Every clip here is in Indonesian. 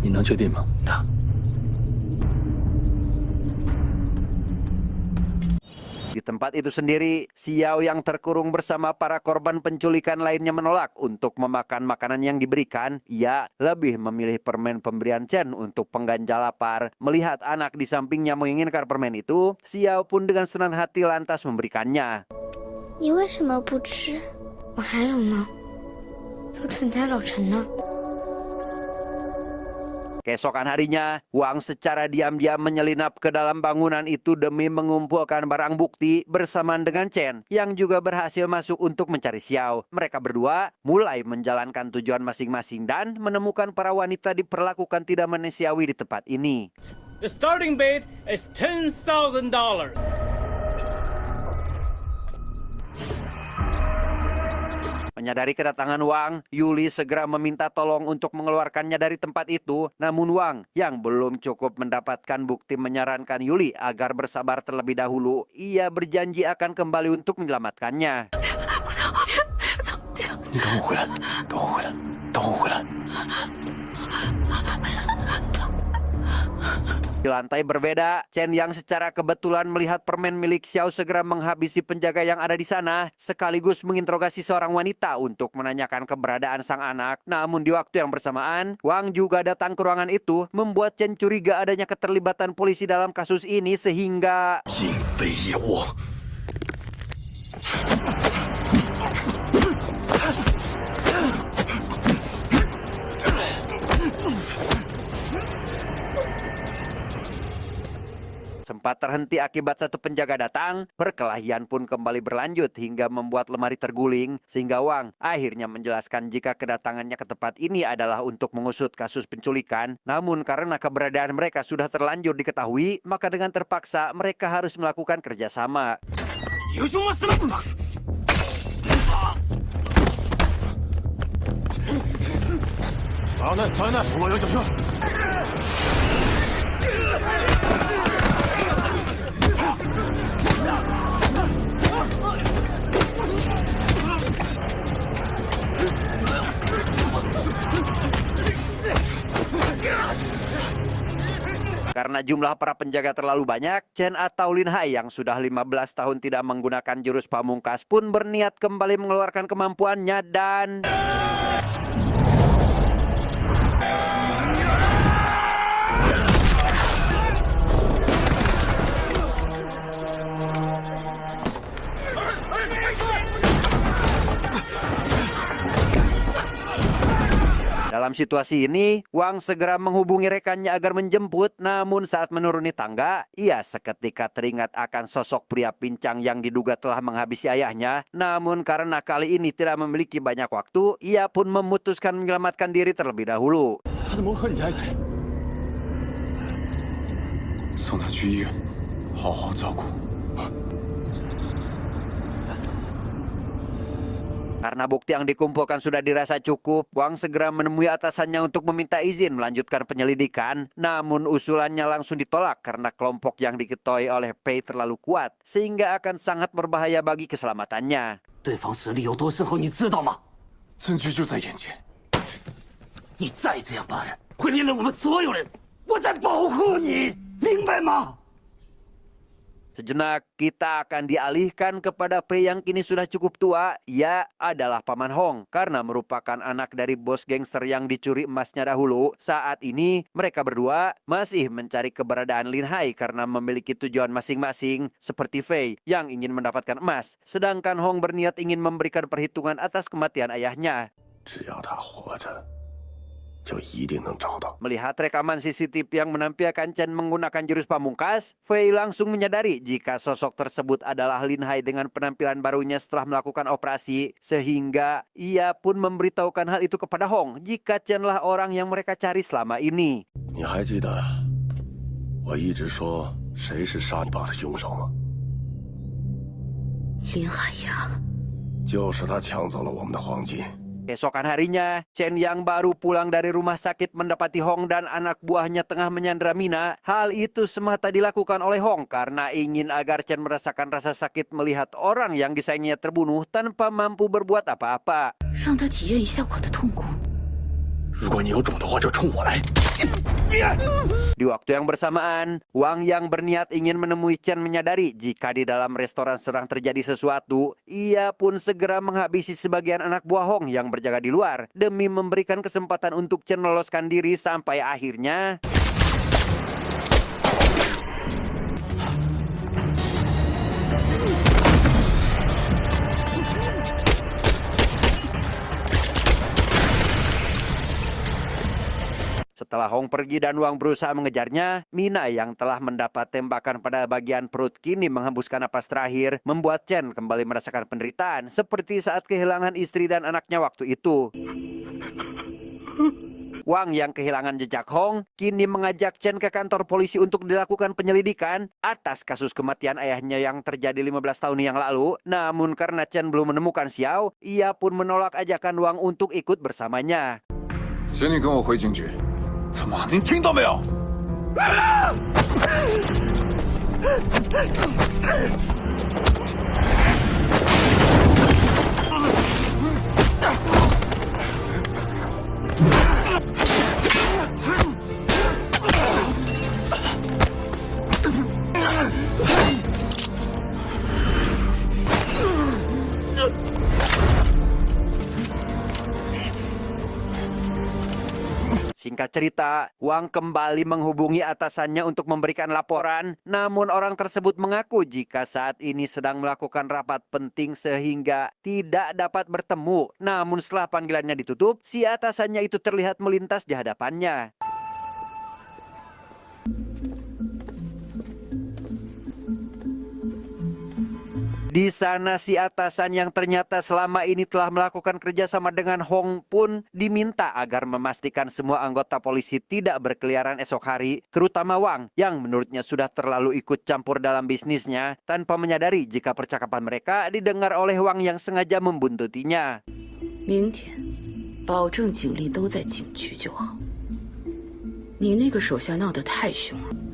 你能确定吗？ Di tempat itu sendiri, Xiao yang terkurung bersama para korban penculikan lainnya menolak untuk memakan makanan yang diberikan. Ia lebih memilih permen pemberian Chen untuk pengganjal lapar. Melihat anak di sampingnya menginginkan permen itu, Xiao pun dengan senang hati lantas memberikannya. 你为什么不吃？我还有呢，都存在老陈那。 Keesokan harinya, Wang secara diam-diam menyelinap ke dalam bangunan itu demi mengumpulkan barang bukti bersamaan dengan Chen yang juga berhasil masuk untuk mencari Xiao. Mereka berdua mulai menjalankan tujuan masing-masing dan menemukan para wanita diperlakukan tidak manusiawi di tempat ini. The starting bid is $10,000. Menyadari kedatangan Wang, Yuli segera meminta tolong untuk mengeluarkannya dari tempat itu. Namun Wang yang belum cukup mendapatkan bukti menyarankan Yuli agar bersabar terlebih dahulu. Ia berjanji akan kembali untuk menyelamatkannya. 你等我回来，等我回来，等我回来。 Di lantai berbeda, Chen yang secara kebetulan melihat permen milik Xiao segera menghabisi penjaga yang ada di sana, sekaligus menginterogasi seorang wanita untuk menanyakan keberadaan sang anak. Namun di waktu yang bersamaan, Wang juga datang ke ruangan itu, membuat Chen curiga adanya keterlibatan polisi dalam kasus ini sehingga... 引非业我。 Sempat terhenti akibat satu penjaga datang, perkelahian pun kembali berlanjut hingga membuat lemari terguling, sehingga Wang akhirnya menjelaskan jika kedatangannya ke tempat ini adalah untuk mengusut kasus penculikan. Namun karena keberadaan mereka sudah terlanjur diketahui, maka dengan terpaksa mereka harus melakukan kerjasama. 有什么事吗？ 撒那手罗有脚车。 Karena jumlah para penjaga terlalu banyak, Chen atau Lin Hai yang sudah 15 tahun tidak menggunakan jurus pamungkas pun berniat kembali mengeluarkan kemampuannya dan... Dalam situasi ini, Wang segera menghubungi rekannya agar menjemput. Namun saat menuruni tangga, ia seketika teringat akan sosok pria pincang yang diduga telah menghabisi ayahnya. Namun karena kali ini tidak memiliki banyak waktu, ia pun memutuskan menyelamatkan diri terlebih dahulu. 他怎么会和你在一起？送他去医院，好好照顾。 Karena bukti yang dikumpulkan sudah dirasa cukup, Wang segera menemui atasannya untuk meminta izin melanjutkan penyelidikan. Namun usulannya langsung ditolak karena kelompok yang diketuai oleh Pei terlalu kuat, sehingga akan sangat berbahaya bagi keselamatannya. 对方实力有多深厚，你知道吗？ 证据就在眼前。 你再这样办，会连累我们所有人。我在保护你，明白吗？ Sejenak kita akan dialihkan kepada Pei yang kini sudah cukup tua. Ia adalah Paman Hong karena merupakan anak dari bos gangster yang dicuri emasnya dahulu. Saat ini mereka berdua masih mencari keberadaan Lin Hai karena memiliki tujuan masing-masing, seperti Fei yang ingin mendapatkan emas, sedangkan Hong berniat ingin memberikan perhitungan atas kematian ayahnya. 只要他活着，就一定能找到。 Melihat rekaman CCTV yang menampilkan Chen menggunakan jurus pamungkas, Fei langsung menyadari jika sosok tersebut adalah Lin Hai dengan penampilan barunya setelah melakukan operasi, sehingga ia pun memberitahukan hal itu kepada Hong jika Chenlah orang yang mereka cari selama ini. 你还记得我一直说谁是杀你爸的凶手吗？ 林海洋， 就是他抢走了我们的黄金。 Keesokan harinya, Chen yang baru pulang dari rumah sakit mendapati Hong dan anak buahnya tengah menyandra Mina. Hal itu semata dilakukan oleh Hong karena ingin agar Chen merasakan rasa sakit melihat orang yang disayangnya terbunuh tanpa mampu berbuat apa-apa. 让他体验一下我的痛苦。如果你有种的话，就冲我来！ Di waktu yang bersamaan, Wang yang berniat ingin menemui Chen menyadari jika di dalam restoran sedang terjadi sesuatu. Ia pun segera menghabisi sebagian anak buah Hong yang berjaga di luar demi memberikan kesempatan untuk Chen meloloskan diri sampai akhirnya setelah Hong pergi dan Wang berusaha mengejarnya, Mina yang telah mendapat tembakan pada bagian perut kini menghembuskan napas terakhir, membuat Chen kembali merasakan penderitaan seperti saat kehilangan istri dan anaknya waktu itu. Wang yang kehilangan jejak Hong kini mengajak Chen ke kantor polisi untuk dilakukan penyelidikan atas kasus kematian ayahnya yang terjadi 15 tahun yang lalu. Namun karena Chen belum menemukan Xiao, ia pun menolak ajakan Wang untuk ikut bersamanya. 请你跟我回警局。 他妈，您听到没有？ Singkat cerita, Wang kembali menghubungi atasannya untuk memberikan laporan. Namun orang tersebut mengaku jika saat ini sedang melakukan rapat penting sehingga tidak dapat bertemu. Namun setelah panggilannya ditutup, si atasannya itu terlihat melintas di hadapannya. Di sana si atasan yang ternyata selama ini telah melakukan kerjasama dengan Hong pun diminta agar memastikan semua anggota polisi tidak berkeliaran esok hari, terutama Wang yang menurutnya sudah terlalu ikut campur dalam bisnisnya tanpa menyadari jika percakapan mereka didengar oleh Wang yang sengaja membuntutinya. 明天保证警力都在警局就好。你那个手下闹得太凶了。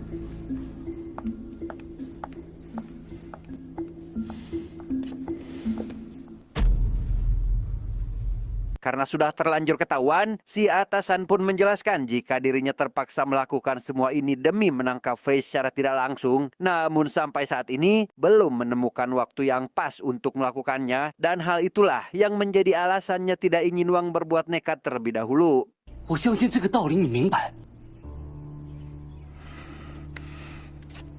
Karena sudah terlanjur ketahuan, si atasan pun menjelaskan jika dirinya terpaksa melakukan semua ini demi menangkap Fei secara tidak langsung. Namun sampai saat ini belum menemukan waktu yang pas untuk melakukannya. Dan hal itulah yang menjadi alasannya tidak ingin Wang berbuat nekat terlebih dahulu. 我相信这个道理你明白。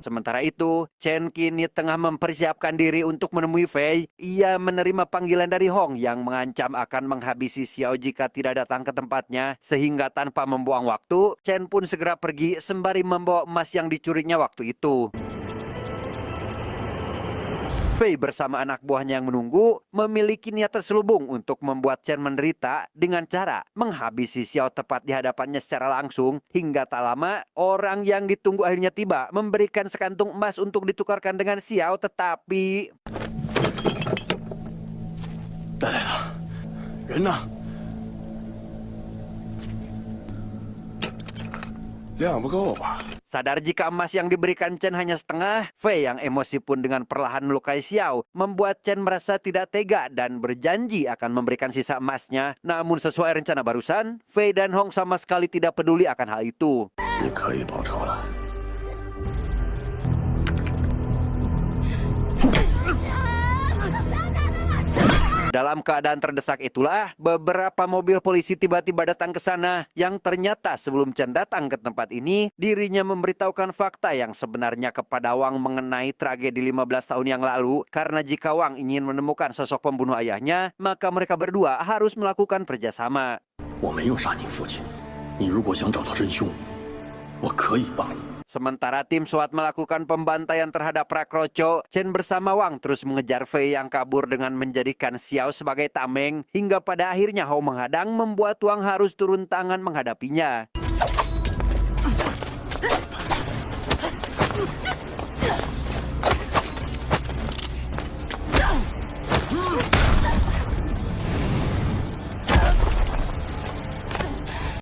Sementara itu, Chen kini tengah mempersiapkan diri untuk menemui Fei. Ia menerima panggilan dari Hong yang mengancam akan menghabisi Xiao jika tidak datang ke tempatnya. Sehingga tanpa membuang waktu, Chen pun segera pergi sembari membawa emas yang dicurinya waktu itu. Fei bersama anak buahnya yang menunggu memiliki niat terselubung untuk membuat Chen menderita dengan cara menghabisi Xiao tepat di hadapannya secara langsung. Hingga tak lama orang yang ditunggu akhirnya tiba memberikan sekantung emas untuk ditukarkan dengan Xiao, tetapi 带来了，人呢？量不够吧？ sadar jika emas yang diberikan Chen hanya setengah, Fei yang emosi pun dengan perlahan melukai Xiao, membuat Chen merasa tidak tega dan berjanji akan memberikan sisa emasnya. Namun sesuai rencana barusan, Fei dan Hong sama sekali tidak peduli akan hal itu. 你可以报仇了。 Dalam keadaan terdesak itulah, beberapa mobil polisi tiba-tiba datang ke sana yang ternyata sebelum Chen datang ke tempat ini, dirinya memberitahukan fakta yang sebenarnya kepada Wang mengenai tragedi 15 tahun yang lalu. Karena jika Wang ingin menemukan sosok pembunuh ayahnya, maka mereka berdua harus melakukan kerjasama. 我没有杀你父亲，你如果想找到真凶，我可以帮你。 Sementara tim SWAT melakukan pembantaian terhadap Prakroco, Chen bersama Wang terus mengejar Fei yang kabur dengan menjadikan Xiao sebagai tameng. Hingga pada akhirnya Hao menghadang membuat Wang harus turun tangan menghadapinya.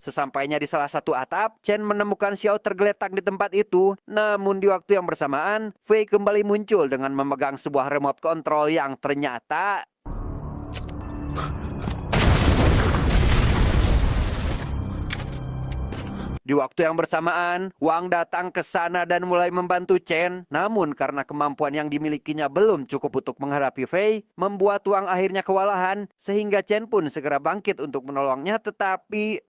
Sesampainya di salah satu atap, Chen menemukan Xiao tergeletak di tempat itu. Namun di waktu yang bersamaan, Fei kembali muncul dengan memegang sebuah remote control yang ternyata Di waktu yang bersamaan, Wang datang ke sana dan mulai membantu Chen. Namun karena kemampuan yang dimilikinya belum cukup untuk menghadapi Fei, membuat Wang akhirnya kewalahan sehingga Chen pun segera bangkit untuk menolongnya, tetapi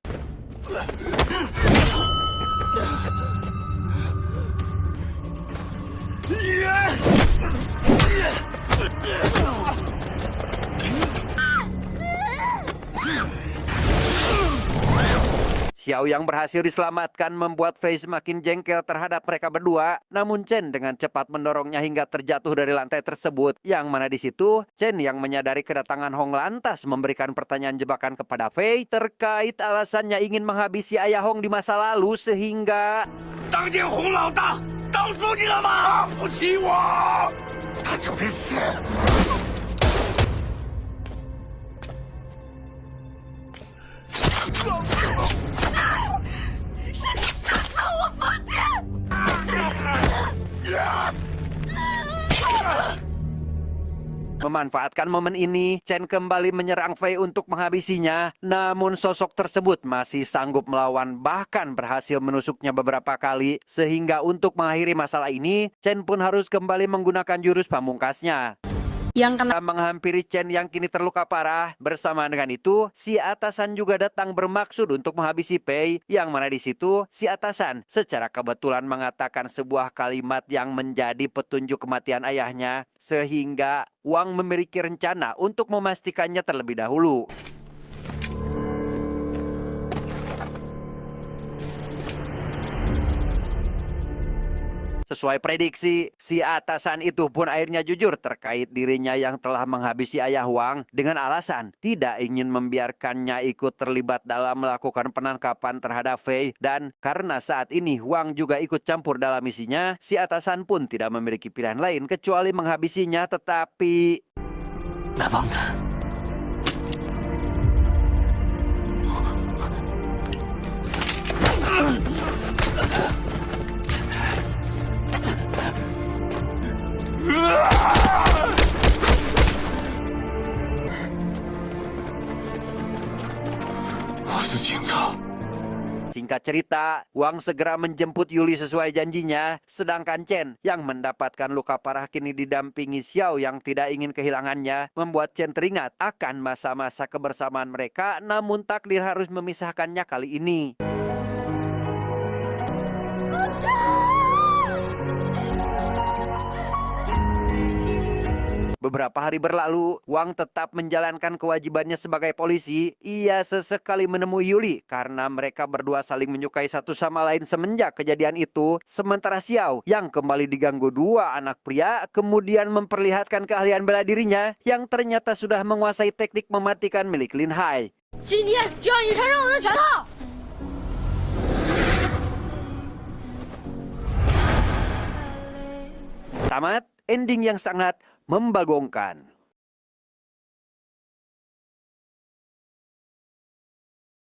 Xiao yang berhasil diselamatkan membuat Fei semakin jengkel terhadap mereka berdua. Namun Chen dengan cepat mendorongnya hingga terjatuh dari lantai tersebut. Yang mana di situ Chen yang menyadari kedatangan Hong lantas memberikan pertanyaan jebakan kepada Fei terkait alasannya ingin menghabisi ayah Hong di masa lalu sehingga 当见洪老大当书记了吗？看不起我，他就得死。 Memanfaatkan momen ini, Chen kembali menyerang Fei untuk menghabisinya. Namun sosok tersebut masih sanggup melawan, bahkan berhasil menusuknya beberapa kali. Sehingga untuk mengakhiri masalah ini, Chen pun harus kembali menggunakan jurus pamungkasnya. Yang kena Menghampiri Chen yang kini terluka parah. Bersamaan dengan itu, si atasan juga datang bermaksud untuk menghabisi Fei. Yang mana di situ, si atasan secara kebetulan mengatakan sebuah kalimat yang menjadi petunjuk kematian ayahnya. Sehingga Wang memiliki rencana untuk memastikannya terlebih dahulu. Sesuai prediksi, si atasan itu pun akhirnya jujur terkait dirinya yang telah menghabisi ayah Wang dengan alasan tidak ingin membiarkannya ikut terlibat dalam melakukan penangkapan terhadap Fei. Dan karena saat ini Wang juga ikut campur dalam misinya, si atasan pun tidak memiliki pilihan lain kecuali menghabisinya. Tetapi 来帮他。 Singkat cerita, Wang segera menjemput Yuli sesuai janjinya, sedangkan Chen yang mendapatkan luka parah kini didampingi Xiao yang tidak ingin kehilangannya, membuat Chen teringat akan masa-masa kebersamaan mereka, namun takdir harus memisahkannya kali ini. Beberapa hari berlalu, Wang tetap menjalankan kewajibannya sebagai polisi. Ia sesekali menemui Yuli karena mereka berdua saling menyukai satu sama lain semenjak kejadian itu. Sementara Xiao yang kembali diganggu dua anak pria kemudian memperlihatkan keahlian bela dirinya yang ternyata sudah menguasai teknik mematikan milik Lin Hai. 今天就让你承认我的拳头。 Tamat, ending yang sangat membagongkan.